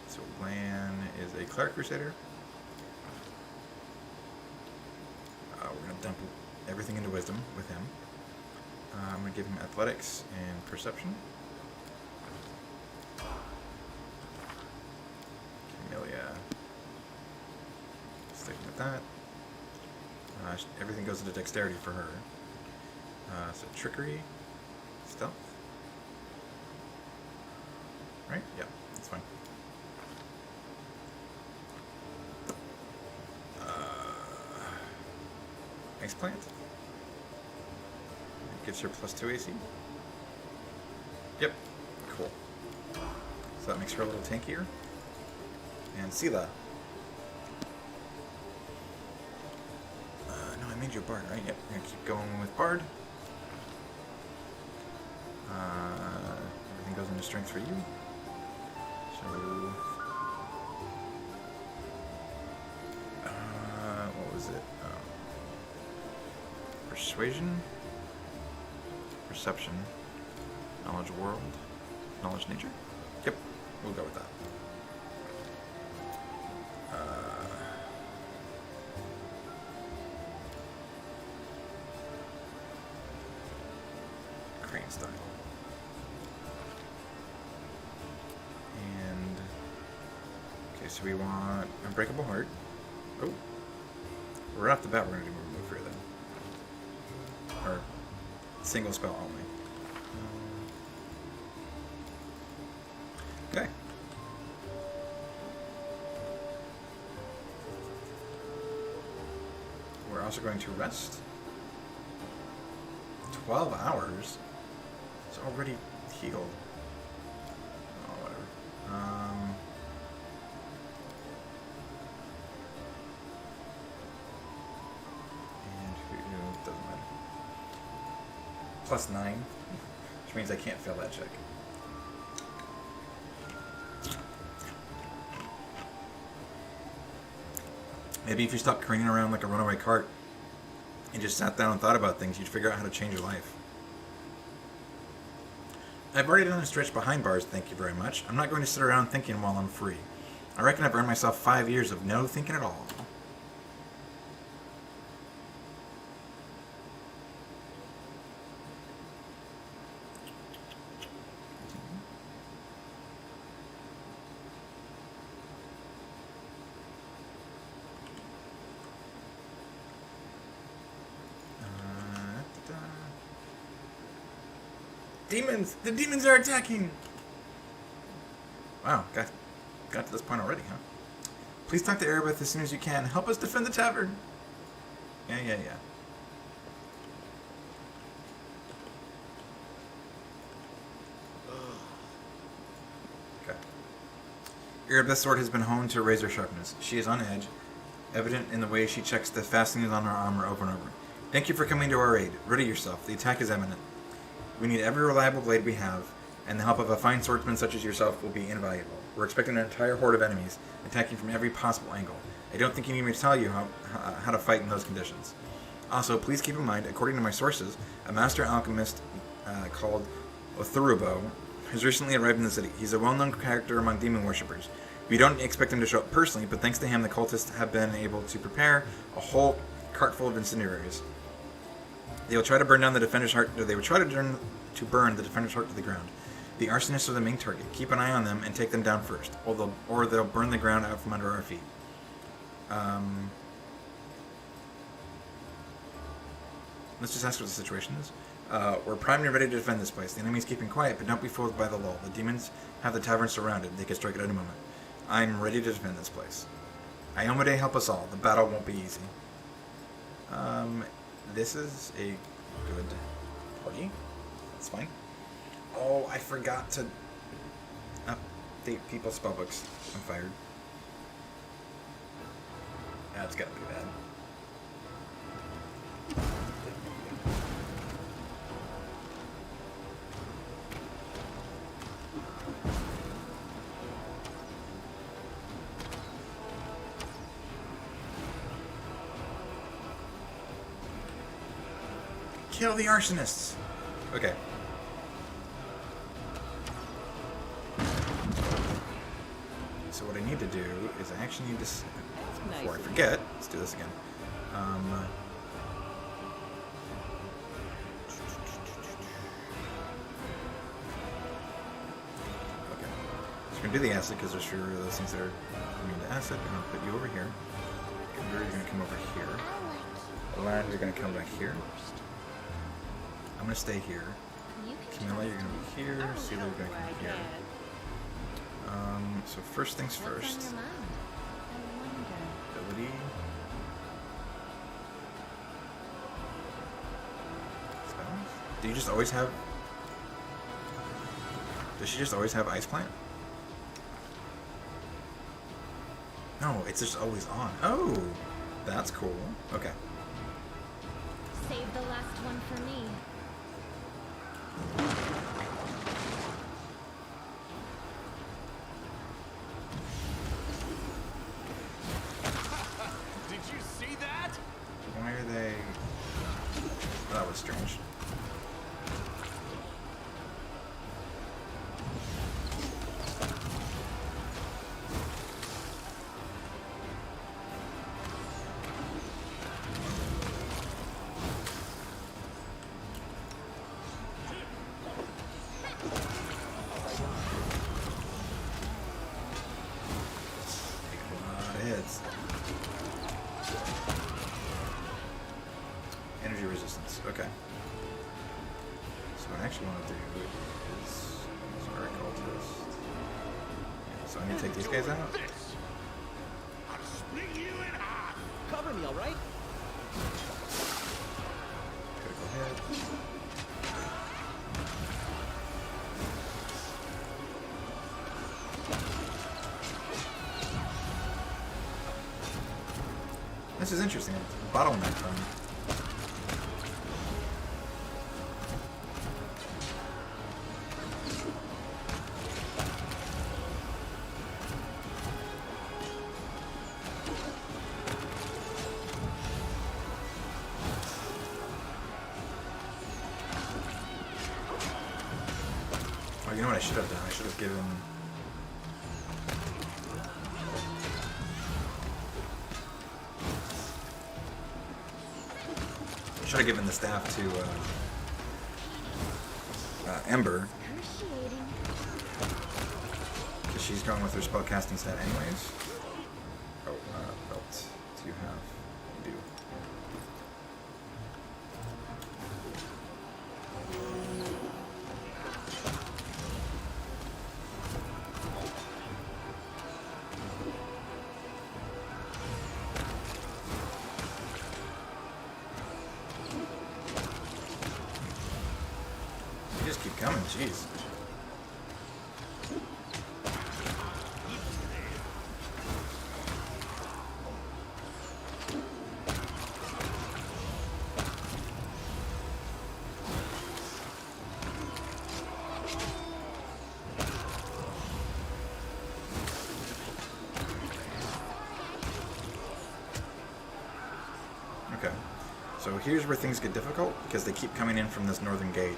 So Lan is a cleric crusader. We're going to dump everything into wisdom with him. I'm going to give him athletics and perception. Camellia. Sticking with that. Everything goes into dexterity for her. So trickery, stealth. Right? Yeah, that's fine. Ice plant. It gives her +2 AC. Yep. Cool. So that makes her a little tankier. And Sela. No, I made you a bard, right? Yep. We're gonna keep going with bard. Everything goes into strength for you. So, what was it? Persuasion, perception, knowledge world, knowledge nature. Yep, we'll go with that. Crane style. And okay, so we want Unbreakable Heart. Oh, right off the bat, we're gonna do Remove Fear then. Or single spell only. Okay. We're also going to rest. 12 hours? It's already healed. Oh, whatever. And who doesn't matter. +9, which means I can't fail that check. Maybe if you stopped careening around like a runaway cart and just sat down and thought about things, you'd figure out how to change your life. I've already done a stretch behind bars, thank you very much. I'm not going to sit around thinking while I'm free. I reckon I've earned myself 5 years of no thinking at all. Demons! The demons are attacking! Wow, got to this point already, huh? Please talk to Erebeth as soon as you can. Help us defend the tavern! Yeah. Okay. Erebeth's sword has been honed to razor sharpness. She is on edge, evident in the way she checks the fastenings on her armor over and over. Thank you for coming to our aid. Ready yourself. The attack is imminent. We need every reliable blade we have, and the help of a fine swordsman such as yourself will be invaluable. We're expecting an entire horde of enemies, attacking from every possible angle. I don't think you need me to tell you how to fight in those conditions. Also, please keep in mind, according to my sources, a master alchemist called Othurubo has recently arrived in the city. He's a well-known character among demon worshippers. We don't expect him to show up personally, but thanks to him, the cultists have been able to prepare a whole cart full of incendiaries. They will try to burn down the defender's heart. They will try to burn the defender's heart to the ground. The arsonists are the main target. Keep an eye on them and take them down first, or they'll burn the ground out from under our feet. Let's just ask what the situation is. We're primed and ready to defend this place. The enemy's keeping quiet, but don't be fooled by the lull. The demons have the tavern surrounded. They can strike at any moment. I'm ready to defend this place. Iomade, help us all. The battle won't be easy. This is a good party. That's fine. Oh, I forgot to update people's spellbooks. I'm fired. That's gotta be bad. Kill the arsonists! Okay. So what I need to do is I actually need to... Before I forget, let's do this again. Okay. So we're going to do the acid because there's fewer of those things that are immune to acid. I'm going to put you over here. You're going to come over here. Lad, you're going to come back here. I'm going to stay here. Camilla, you're going to be here. Celia, you're going to come here. So first things first. Ability. Spells? Do you just always have... Does she just always have Ice Plant? No, it's just always on. Oh! That's cool. Okay. Save the last one for me. Did you see that? Why are they... Oh, that was strange. Energy resistance, okay. So what I actually want to do is... Sorry, cultist. Yeah, so I need to take these guys out. This! I'll split you in half! Cover me, alright? Critical hit. This is interesting. Bottleneck them. Oh, you know what I should have done? I should have given... Should have given the staff to Ember, because she's going with her spellcasting stat anyways. Oh, belt. Do you have? You do. You just keep coming, jeez. Okay, so here's where things get difficult, because they keep coming in from this northern gate.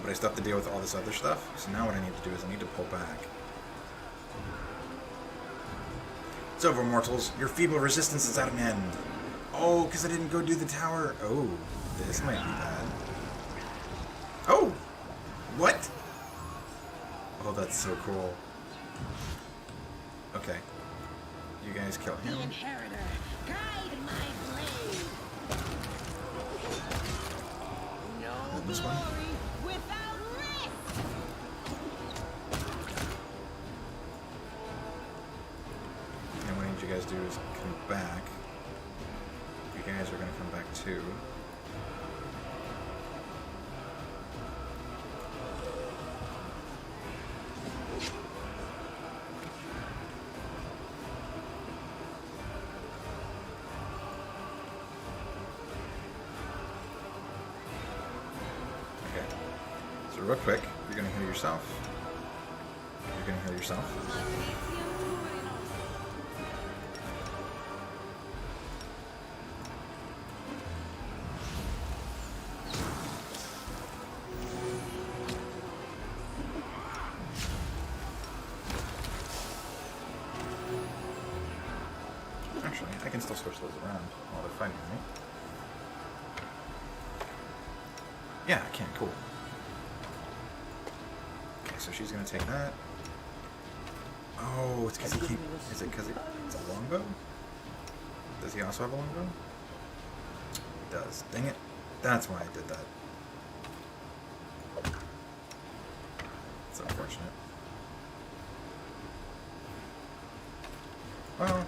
But I still have to deal with all this other stuff, so now what I need to do is I need to pull back. It's over, mortals. Your feeble resistance is at an end. Oh, because I didn't go do the tower. Oh, this might be bad. Oh! What? Oh, that's so cool. Okay. You guys kill him. Inheritor, guide my blade. No This one? glory without risk. And what I need you guys to do is come back. You guys are going to come back too. Okay. So real quick, you're going to heal yourself. You're going to heal yourself. can still switch those around while they're fighting, right? Yeah, I can. Cool. Okay, so she's gonna take that. Oh, it's because he can't. Is it because it's a longbow? Does he also have a longbow? He does. Dang it. That's why I did that. It's unfortunate. Well,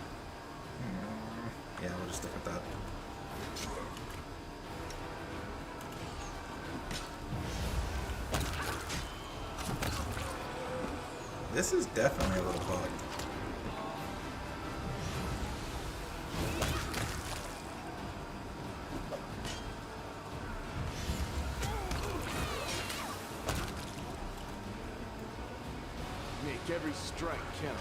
yeah, we'll just stick with that. This is definitely a little bugged. Make every strike count.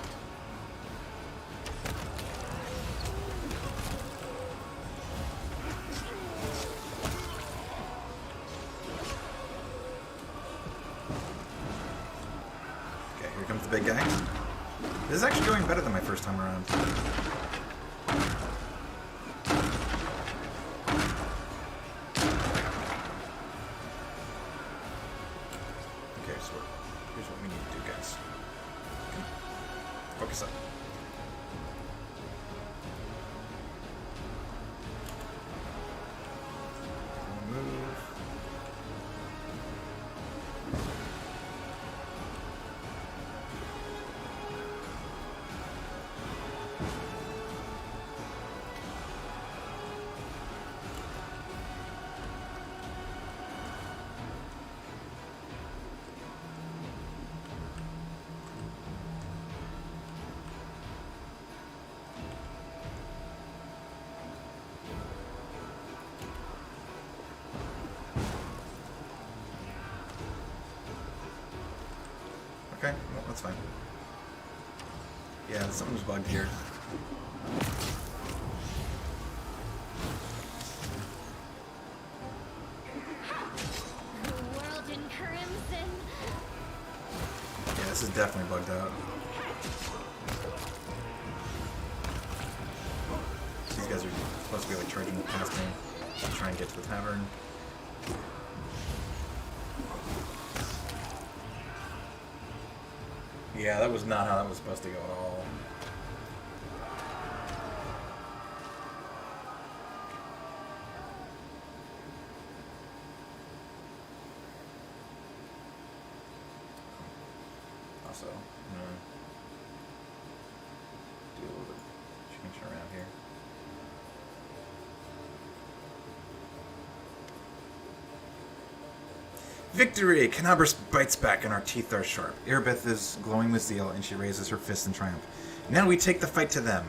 Okay, here comes the big guy. This is actually going better than my first time around. Okay, so here's what we need to do, guys. Okay. Focus up. Move. Okay, well, that's fine. Yeah, something's bugged here. The world in crimson. Yeah, this is definitely bugged out. These guys are supposed to be like charging past me to try and get to the tavern. Yeah, that was not how that was supposed to go at all. Also, I'm gonna do a little bit of changing around here. Victory! Canabras bites back and our teeth are sharp. Irbeth is glowing with zeal and she raises her fist in triumph. Now we take the fight to them.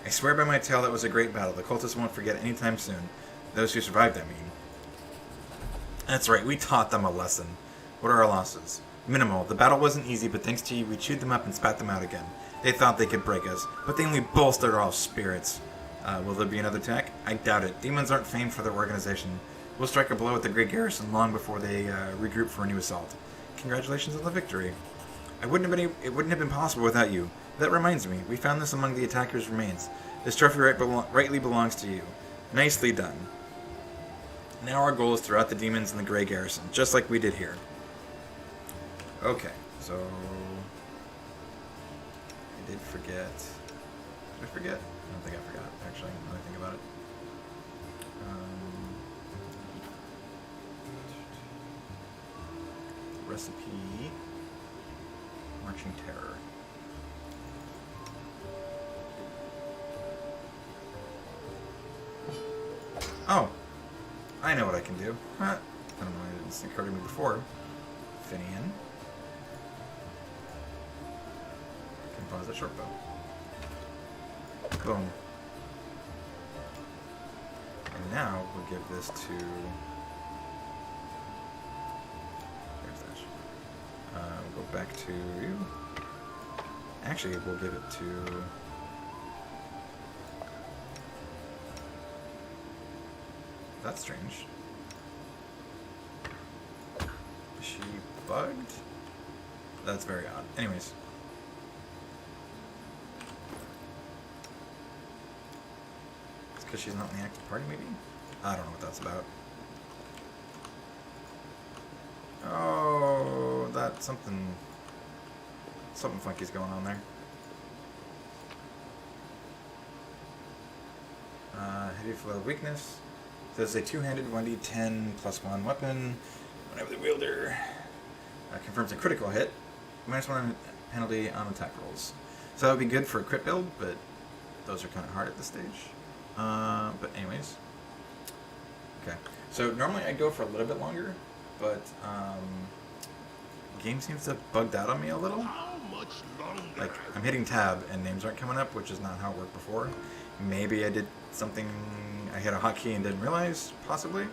I swear by my tail that was a great battle. The cultists won't forget anytime soon. Those who survived, I mean. That's right, we taught them a lesson. What are our losses? Minimal. The battle wasn't easy, but thanks to you, we chewed them up and spat them out again. They thought they could break us, but they only bolstered our spirits. Will there be another attack? I doubt it. Demons aren't famed for their organization. We'll strike a blow at the great garrison long before they regroup for a new assault. Congratulations on the victory. It wouldn't have been possible without you. That reminds me, we found this among the attackers' remains. This trophy rightly belongs to you. Nicely done. Now our goal is to rout the demons in the Grey Garrison, just like we did here. Okay, so... I did forget... Did I forget? I don't think I forgot, actually, now that I think about it. Recipe... Marching Terror. Oh! I know what I can do. Huh. I don't know why it didn't occur to me before. Finian. Composite short bow. Boom. And now we'll give this to... There's that. We'll go back to you. Actually, we'll give it to... That's strange. Is she bugged? That's very odd. Anyways. because she's not in the active party, maybe? I don't know what that's about. Oh, that's something funky's going on there. Heavy flow of weakness. So it's a two-handed 1d10 +1 weapon. Whenever the wielder confirms a critical hit, -1 penalty on attack rolls. So that would be good for a crit build, but those are kind of hard at this stage. But anyways. Okay. So normally I'd go for a little bit longer, but game seems to have bugged out on me a little. How much longer? Like, I'm hitting tab and names aren't coming up, which is not how it worked before. Maybe I did something, I hit a hotkey and didn't realize, possibly.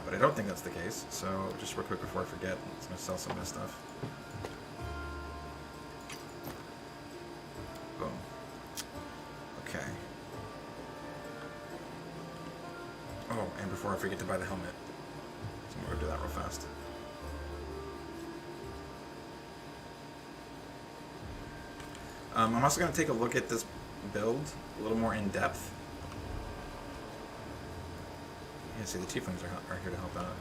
But I don't think that's the case, so just real quick before I forget, I'm just going to sell some of this stuff. Boom. Okay. Oh, and before I forget to buy the helmet. So I'm going to do that real fast. I'm also going to take a look at this build a little more in depth. Yeah, see, the tieflings are here to help out.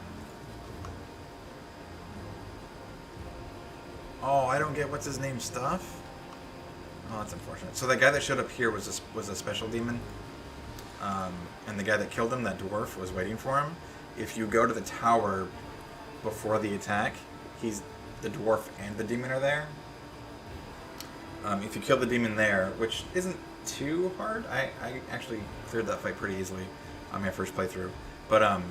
Oh, I don't get what's his name stuff. Oh, that's unfortunate. So the guy that showed up here was a special demon, and the guy that killed him, that dwarf, was waiting for him. If you go to the tower before the attack, the dwarf and the demon are there. If you kill the demon there, which isn't too hard, I actually cleared that fight pretty easily on my first playthrough. But I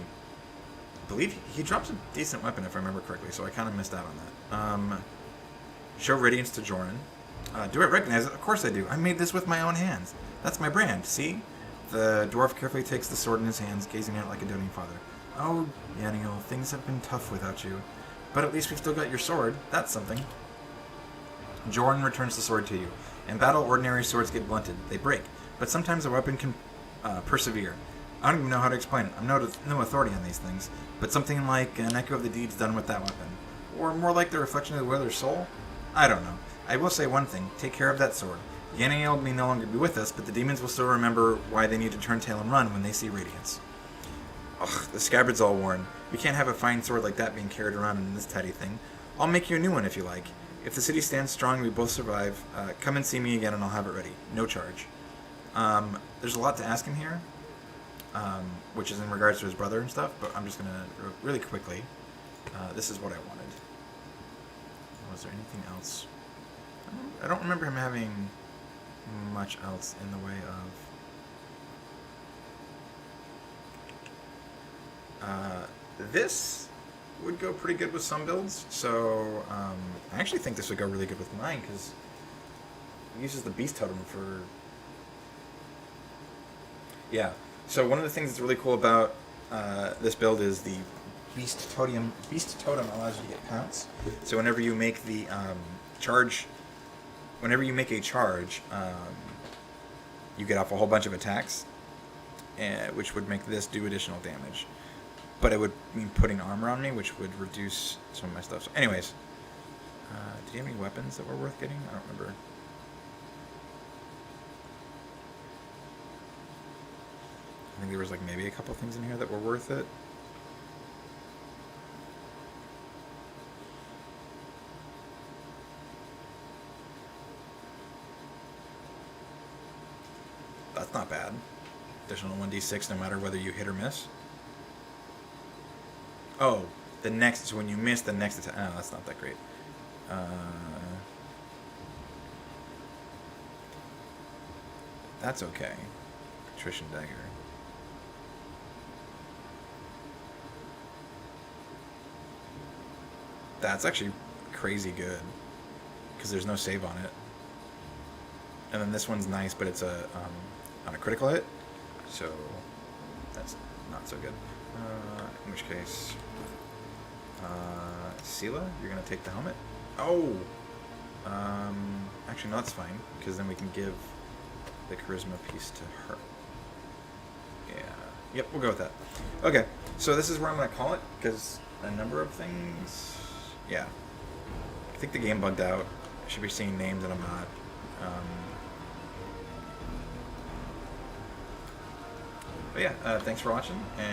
believe he drops a decent weapon if I remember correctly, so I kind of missed out on that. Show Radiance to Joran. Do I recognize it? Of course I do. I made this with my own hands. That's my brand, see? The dwarf carefully takes the sword in his hands, gazing at it like a doting father. Oh, Yaniel, things have been tough without you. But at least we've still got your sword. That's something. Joran returns the sword to you. In battle, ordinary swords get blunted. They break. But sometimes a weapon can persevere. I don't even know how to explain it. I'm no authority on these things. But something like an echo of the deeds done with that weapon. Or more like the reflection of the wielder's soul? I don't know. I will say one thing. Take care of that sword. Yaniel may no longer be with us, but the demons will still remember why they need to turn tail and run when they see Radiance. Ugh, the scabbard's all worn. We can't have a fine sword like that being carried around in this tidy thing. I'll make you a new one if you like. If the city stands strong, we both survive. Come and see me again and I'll have it ready. No charge. There's a lot to ask him here, which is in regards to his brother and stuff, but I'm just going to, really quickly, this is what I wanted. Was there anything else? I don't remember him having much else in the way of... this would go pretty good with some builds, so I actually think this would go really good with mine, because it uses the Beast Totem for... Yeah, so one of the things that's really cool about this build is the Beast Totem allows you to get pounce. So whenever you make the charge, you get off a whole bunch of attacks, which would make this do additional damage. But it would mean putting armor on me, which would reduce some of my stuff. So anyways, did he have any weapons that were worth getting? I don't remember. I think there was like maybe a couple things in here that were worth it. That's not bad. Additional 1d6 no matter whether you hit or miss. Oh, the next, so when you miss the next attack. Oh, that's not that great. That's okay. Patrician Dagger. That's actually crazy good, because there's no save on it. And then this one's nice, but it's on a critical hit, so that's not so good. In which case, Sela, you're gonna take the helmet. Oh, actually no, that's fine, because then we can give the charisma piece to her. Yeah, yep, we'll go with that. Okay, so this is where I'm gonna call it, because a number of things. Yeah, I think the game bugged out. I should be seeing names and I'm not. But yeah, thanks for watching. And